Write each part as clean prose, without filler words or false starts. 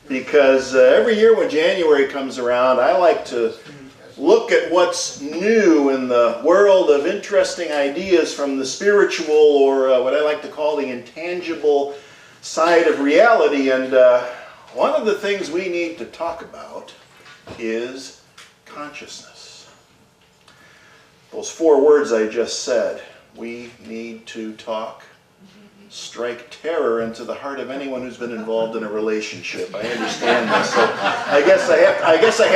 Because every year when January comes around, I like to look at what's new in the world of interesting ideas from the spiritual, or what I like to call the intangible side of reality. And one of the things we need to talk about is consciousness. Those 4 words I just said, we need to talk, strike terror into the heart of anyone who's been involved in a relationship. I understand this, so I guess I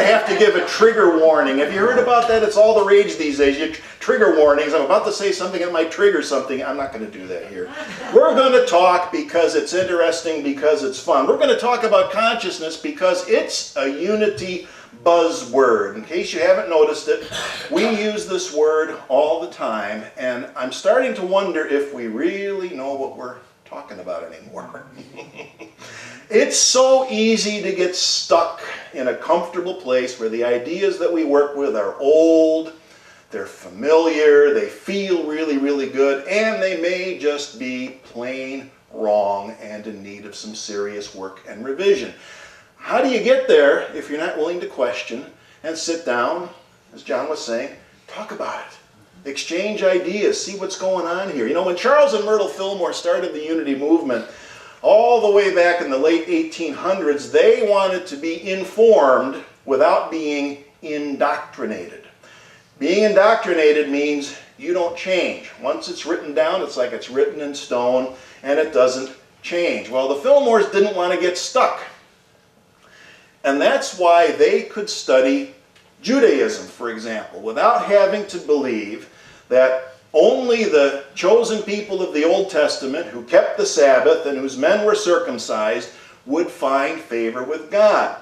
have to give a trigger warning. Have you heard about that? It's all the rage these days. Trigger warnings. I'm about to say something that might trigger something. I'm not going to do that here. We're going to talk because it's interesting, because it's fun. We're going to talk about consciousness because it's a unity buzzword. In case you haven't noticed it, we use this word all the time, and I'm starting to wonder if we really know what we're talking about anymore. It's so easy to get stuck in a comfortable place where the ideas that we work with are old, they're familiar, they feel really, really good, and they may just be plain wrong and in need of some serious work and revision. How do you get there if you're not willing to question and sit down, as John was saying, talk about it, exchange ideas, see what's going on here? You know, when Charles and Myrtle Fillmore started the Unity movement, all the way back in the late 1800s, they wanted to be informed without being indoctrinated. Being indoctrinated means you don't change. Once it's written down, it's like it's written in stone, and it doesn't change. Well, the Fillmores didn't want to get stuck. And that's why they could study Judaism, for example, without having to believe that only the chosen people of the Old Testament who kept the Sabbath and whose men were circumcised would find favor with God.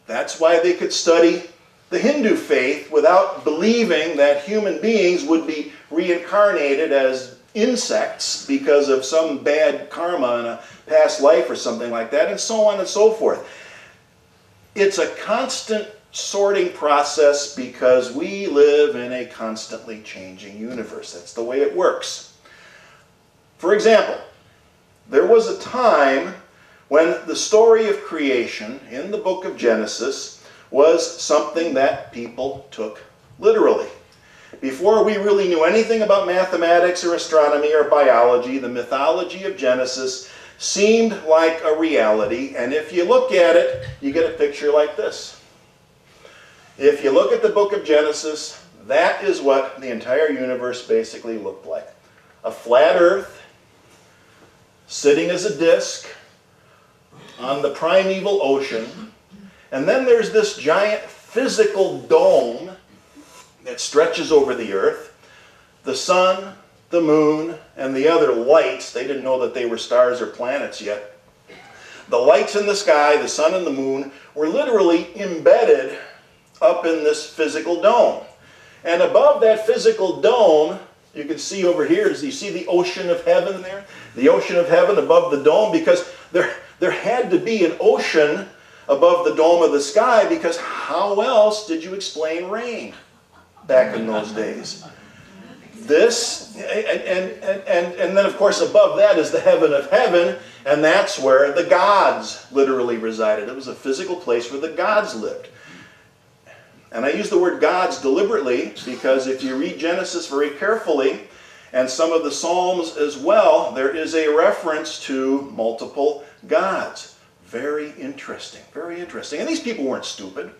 That's why they could study the Hindu faith without believing that human beings would be reincarnated as insects because of some bad karma in a past life or something like that, and so on and so forth. It's a constant sorting process because we live in a constantly changing universe. That's the way it works. For example, there was a time when the story of creation in the book of Genesis was something that people took literally. Before we really knew anything about mathematics or astronomy or biology, the mythology of Genesis seemed like a reality, and if you look at it, you get a picture like this. If you look at the book of Genesis, that is what the entire universe basically looked like. A flat earth, sitting as a disk on the primeval ocean, and then there's this giant physical dome that stretches over the earth. The sun, the moon, and the other lights, they didn't know that they were stars or planets yet. The lights in the sky, the sun and the moon, were literally embedded up in this physical dome. And above that physical dome, you can see over here, you see the ocean of heaven there? The ocean of heaven above the dome, because there had to be an ocean above the dome of the sky, because how else did you explain rain back in those days? This, and then of course above that is the heaven of heaven, and that's where the gods literally resided. It was a physical place where the gods lived. And I use the word gods deliberately because if you read Genesis very carefully, and some of the Psalms as well, there is a reference to multiple gods. Very interesting, very interesting. And these people weren't stupid.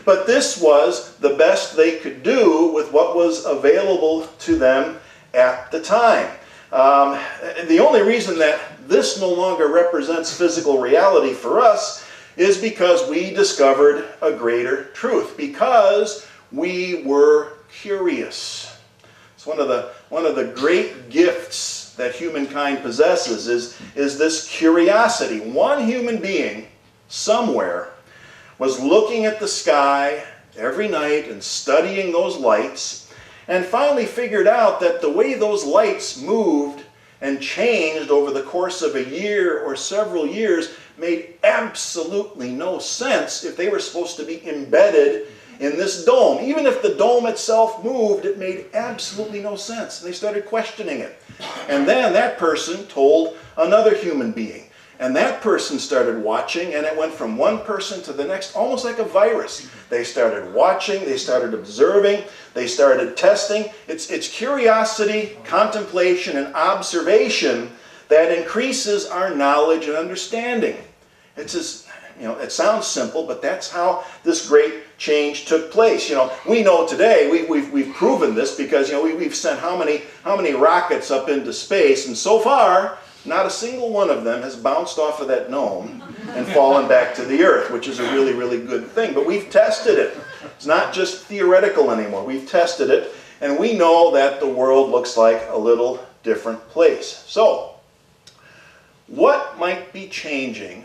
But this was the best they could do with what was available to them at the time. The only reason that this no longer represents physical reality for us is because we discovered a greater truth, because we were curious. It's one of the great gifts that humankind possesses is this curiosity. One human being somewhere was looking at the sky every night and studying those lights, and finally figured out that the way those lights moved and changed over the course of a year or several years made absolutely no sense if they were supposed to be embedded in this dome. Even if the dome itself moved, it made absolutely no sense. And they started questioning it. And then that person told another human being. And that person started watching, and it went from one person to the next, almost like a virus. They started watching, they started observing, they started testing. It's curiosity, contemplation, and observation that increases our knowledge and understanding. It's just, it sounds simple, but that's how this great change took place. We know today, we've proven this because, we've sent how many rockets up into space, and so far, not a single one of them has bounced off of that dome and fallen back to the earth, which is a really, really good thing. But we've tested it. It's not just theoretical anymore. We've tested it, and we know that the world looks like a little different place. So, what might be changing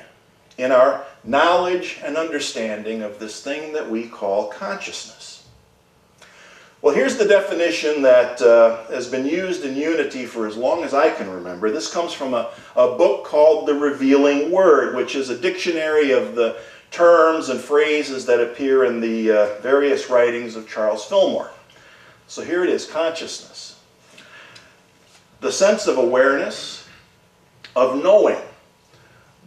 in our knowledge and understanding of this thing that we call consciousness? Well, here's the definition that has been used in Unity for as long as I can remember. This comes from a book called The Revealing Word, which is a dictionary of the terms and phrases that appear in the various writings of Charles Fillmore. So here it is, consciousness. The sense of awareness, of knowing,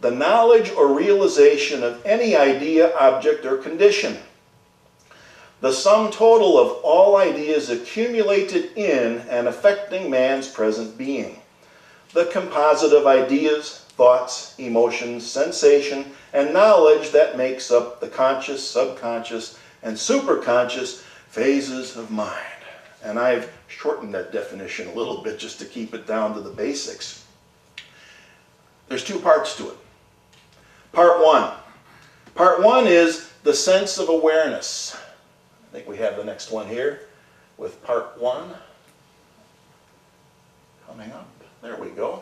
the knowledge or realization of any idea, object, or condition. The sum total of all ideas accumulated in and affecting man's present being. The composite of ideas, thoughts, emotions, sensation, and knowledge that makes up the conscious, subconscious, and superconscious phases of mind. And I've shortened that definition a little bit just to keep it down to the basics. There's two parts to it. Part one. Part one is the sense of awareness. I think we have the next one here with part one coming up. There we go.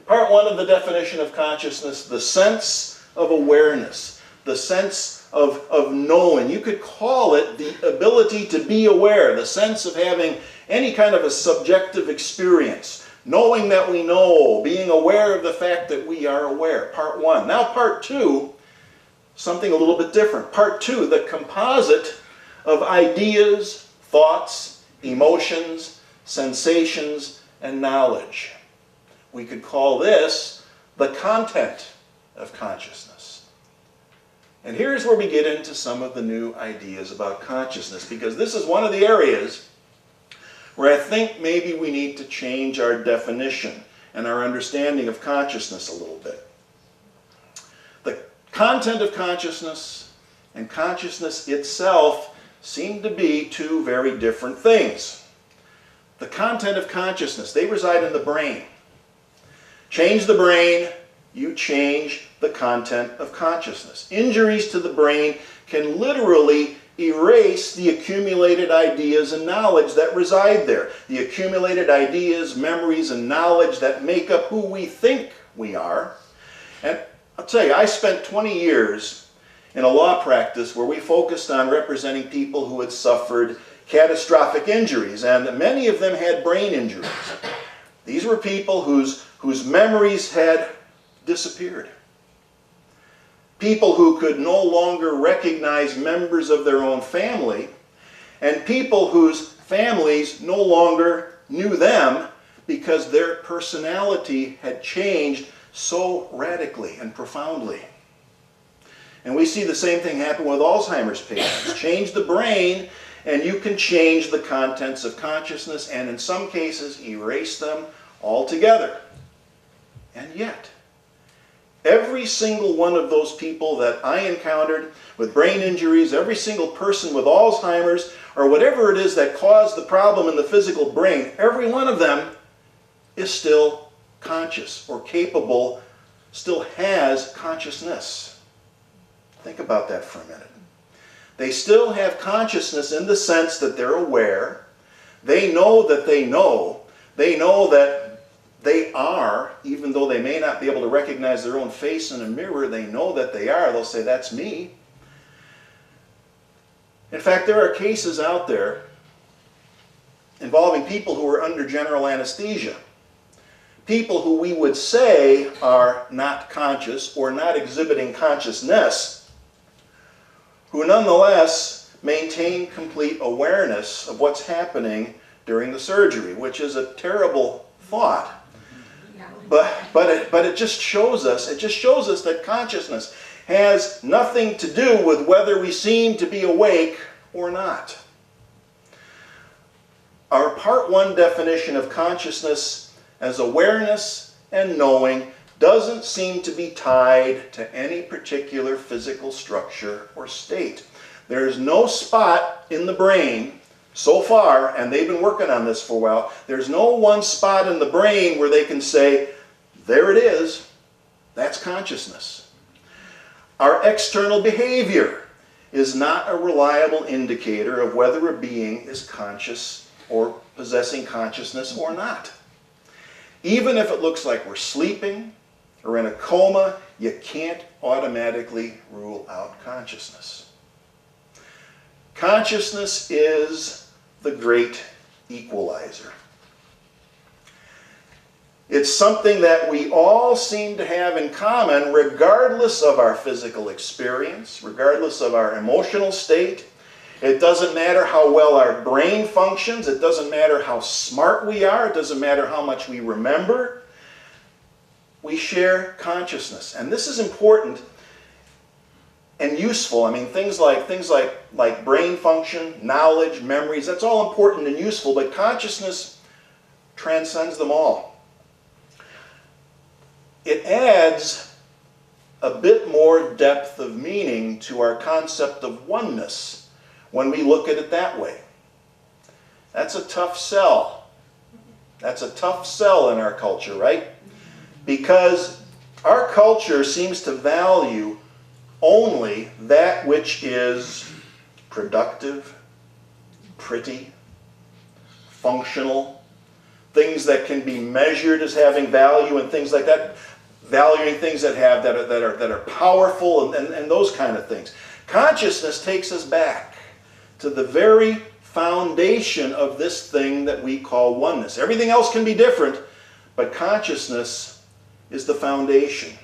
Part one of the definition of consciousness, the sense of awareness, the sense of knowing. You could call it the ability to be aware, the sense of having any kind of a subjective experience, knowing that we know, being aware of the fact that we are aware. Part one. Now part two, something a little bit different. Part two, the composite of ideas, thoughts, emotions, sensations, and knowledge. We could call this the content of consciousness. And here's where we get into some of the new ideas about consciousness, because this is one of the areas where I think maybe we need to change our definition and our understanding of consciousness a little bit. The content of consciousness and consciousness itself seem to be two very different things. The content of consciousness, they reside in the brain. Change the brain, you change the content of consciousness. Injuries to the brain can literally erase the accumulated ideas and knowledge that reside there. The accumulated ideas, memories, and knowledge that make up who we think we are. And I'll tell you, I spent 20 years in a law practice where we focused on representing people who had suffered catastrophic injuries, and many of them had brain injuries. These were people whose memories had disappeared. People who could no longer recognize members of their own family, and people whose families no longer knew them because their personality had changed so radically and profoundly. And we see the same thing happen with Alzheimer's patients. Change the brain, and you can change the contents of consciousness, and in some cases, erase them altogether. And yet, every single one of those people that I encountered with brain injuries, every single person with Alzheimer's, or whatever it is that caused the problem in the physical brain, every one of them is still conscious or capable, still has consciousness. Think about that for a minute. They still have consciousness in the sense that they're aware. They know that they know. They know that they are, even though they may not be able to recognize their own face in a mirror, they know that they are. They'll say, that's me. In fact, there are cases out there involving people who are under general anesthesia. People who we would say are not conscious or not exhibiting consciousness, who nonetheless maintain complete awareness of what's happening during the surgery, which is a terrible thought. But it just shows us, that consciousness has nothing to do with whether we seem to be awake or not. Our Part 1 definition of consciousness as awareness and knowing doesn't seem to be tied to any particular physical structure or state. There's no spot in the brain so far, and they've been working on this for a while, there's no one spot in the brain where they can say, there it is, that's consciousness. Our external behavior is not a reliable indicator of whether a being is conscious or possessing consciousness or not. Even if it looks like we're sleeping or in a coma, you can't automatically rule out consciousness. Consciousness is the great equalizer. It's something that we all seem to have in common regardless of our physical experience, regardless of our emotional state. It doesn't matter how well our brain functions. It doesn't matter how smart we are. It doesn't matter how much we remember. We share consciousness. And this is important and useful. I mean, things like brain function, knowledge, memories, that's all important and useful, but consciousness transcends them all. It adds a bit more depth of meaning to our concept of oneness when we look at it that way. That's a tough sell. That's a tough sell in our culture, right? Because our culture seems to value only that which is productive, pretty, functional, things that can be measured as having value and things like that, valuing things that are powerful and those kind of things. Consciousness takes us back to the very foundation of this thing that we call oneness. Everything else can be different, but consciousness is the foundation.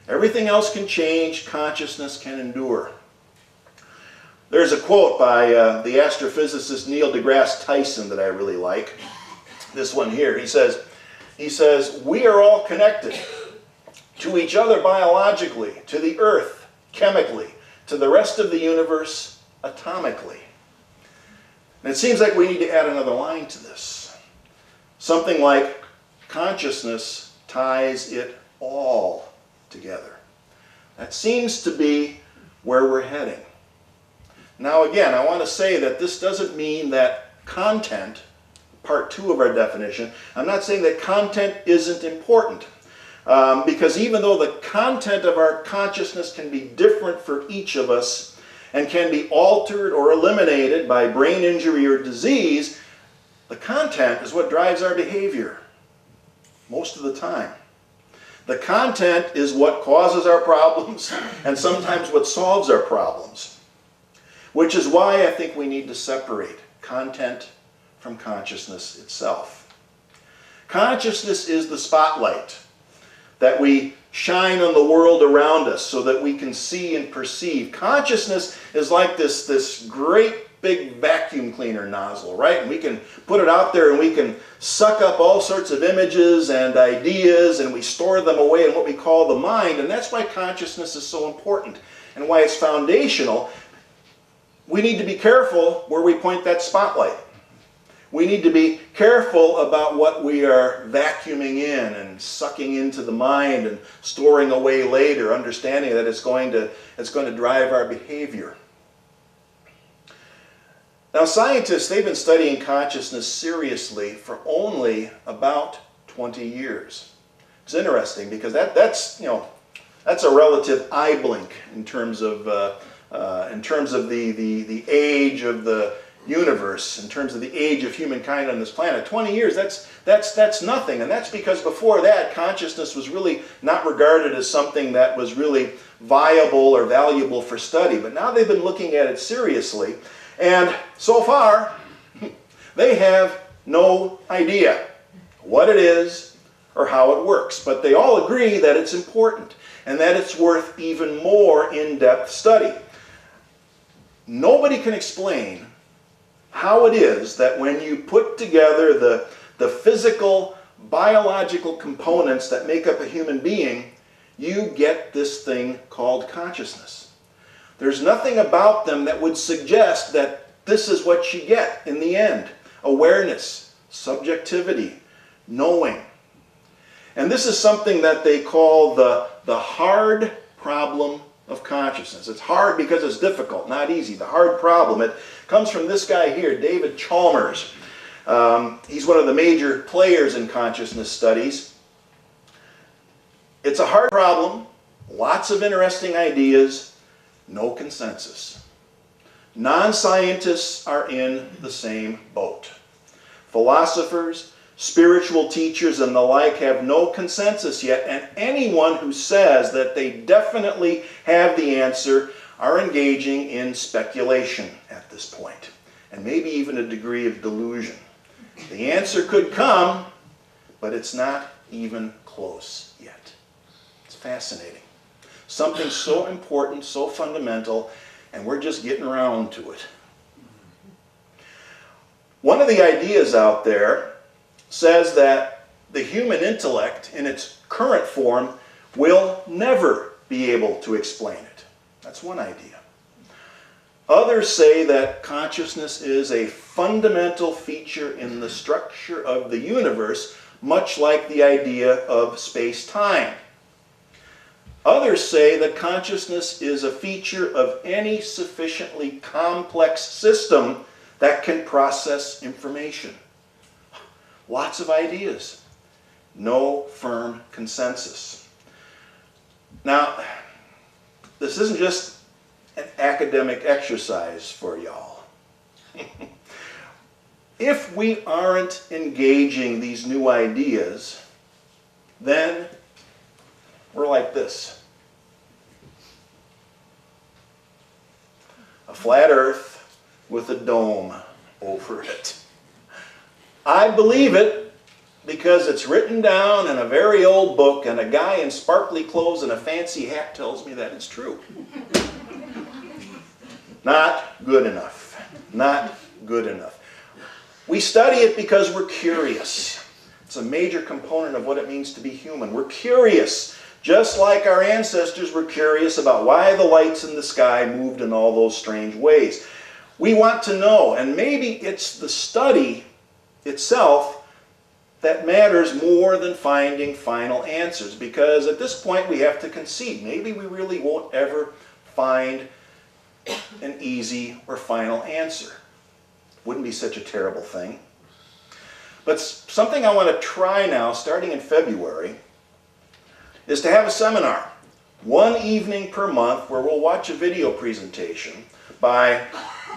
Everything else can change, consciousness can endure. There's a quote by the astrophysicist Neil deGrasse Tyson that I really like. This one here. He says, "We are all connected to each other biologically, to the earth chemically, to the rest of the universe atomically." And it seems like we need to add another line to this. Something like, consciousness ties it all together. That seems to be where we're heading. Now again, I want to say that this doesn't mean that content, part 2 of our definition, I'm not saying that content isn't important. Because even though the content of our consciousness can be different for each of us and can be altered or eliminated by brain injury or disease, the content is what drives our behavior most of the time. The content is what causes our problems and sometimes what solves our problems. Which is why I think we need to separate content from consciousness itself. Consciousness is the spotlight that we shine on the world around us so that we can see and perceive. Consciousness is like this great big vacuum cleaner nozzle, right? And we can put it out there and we can suck up all sorts of images and ideas and we store them away in what we call the mind. And that's why consciousness is so important and why it's foundational. We need to be careful where we point that spotlight. We need to be careful about what we are vacuuming in and sucking into the mind and storing away later, understanding that it's going to drive our behavior. Now scientists, they've been studying consciousness seriously for only about 20 years. It's interesting because that's a relative eye blink in terms of the age of the universe, in terms of the age of humankind on this planet. 20 years, that's nothing. And that's because before that, consciousness was really not regarded as something that was really viable or valuable for study. But now they've been looking at it seriously. And so far, they have no idea what it is or how it works. But they all agree that it's important and that it's worth even more in-depth study. Nobody can explain how it is that when you put together the physical biological components that make up a human being, you get this thing called consciousness. There's nothing about them that would suggest that this is what you get in the end. Awareness, subjectivity, knowing. And this is something that they call the hard problem of consciousness. It's hard because it's difficult, not easy. The hard problem. It comes from this guy here, David Chalmers. He's one of the major players in consciousness studies. It's a hard problem, lots of interesting ideas, no consensus. Non-scientists are in the same boat. Philosophers, spiritual teachers, and the like have no consensus yet, and anyone who says that they definitely have the answer are engaging in speculation at this point, and maybe even a degree of delusion. The answer could come, but it's not even close yet. It's fascinating. Something so important, so fundamental, and we're just getting around to it. One of the ideas out there says that the human intellect in its current form will never be able to explain it. That's one idea. Others say that consciousness is a fundamental feature in the structure of the universe, much like the idea of space-time. Others say that consciousness is a feature of any sufficiently complex system that can process information. Lots of ideas. No firm consensus. Now, this isn't just an academic exercise for y'all. If we aren't engaging these new ideas, then we're like this. A flat earth with a dome over it. I believe it because it's written down in a very old book and a guy in sparkly clothes and a fancy hat tells me that it's true. Not good enough. Not good enough. We study it because we're curious. It's a major component of what it means to be human. We're curious, just like our ancestors were curious about why the lights in the sky moved in all those strange ways. We want to know, and maybe it's the study itself that matters more than finding final answers, because at this point we have to concede. Maybe we really won't ever find an easy or final answer. Wouldn't be such a terrible thing. But something I want to try now, starting in February, is to have a seminar, one evening per month, where we'll watch a video presentation by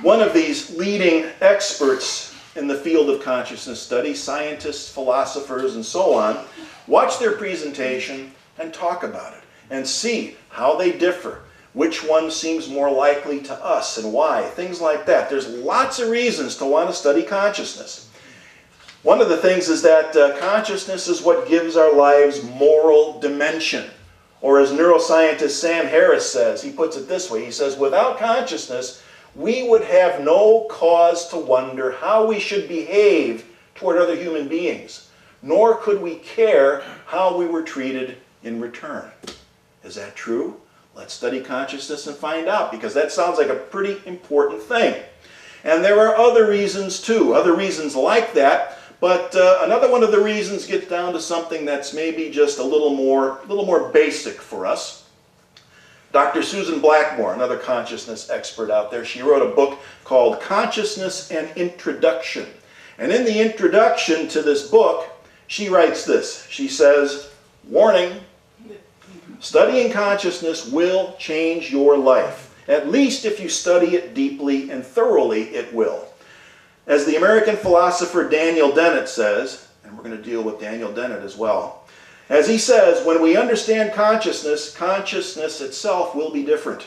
one of these leading experts in the field of consciousness study, scientists, philosophers, and so on. Watch their presentation and talk about it and see how they differ, which one seems more likely to us and why, things like that. There's lots of reasons to want to study consciousness. One of the things is that consciousness is what gives our lives moral dimension. Or as neuroscientist Sam Harris says, he puts it this way, he says, without consciousness, we would have no cause to wonder how we should behave toward other human beings, nor could we care how we were treated in return. Is that true? Let's study consciousness and find out, because that sounds like a pretty important thing. And there are other reasons too, other reasons like that, but another one of the reasons gets down to something that's maybe just a little more basic for us. Dr. Susan Blackmore, another consciousness expert out there, she wrote a book called Consciousness and Introduction. And in the introduction to this book, she writes this. She says, warning, studying consciousness will change your life. At least if you study it deeply and thoroughly, it will. As the American philosopher Daniel Dennett says, and we're going to deal with Daniel Dennett as well, as he says, when we understand consciousness, consciousness itself will be different.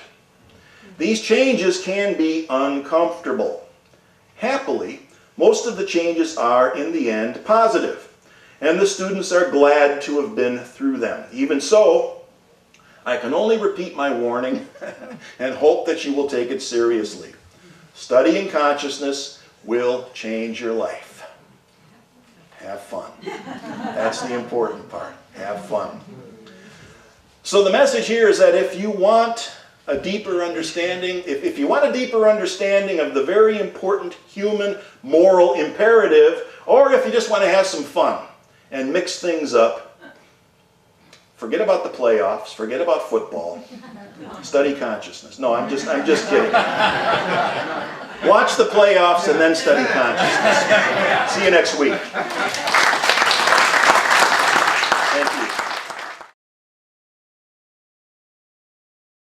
These changes can be uncomfortable. Happily, most of the changes are, in the end, positive, and the students are glad to have been through them. Even so, I can only repeat my warning and hope that you will take it seriously. Studying consciousness will change your life. Have fun. That's That's the important part. Have fun. So the message here is that if you want a deeper understanding, if you want a deeper understanding of the very important human moral imperative, or if you just want to have some fun and mix things up, forget about the playoffs, forget about football, study consciousness. No, I'm just kidding. Watch the playoffs and then study consciousness. See you next week.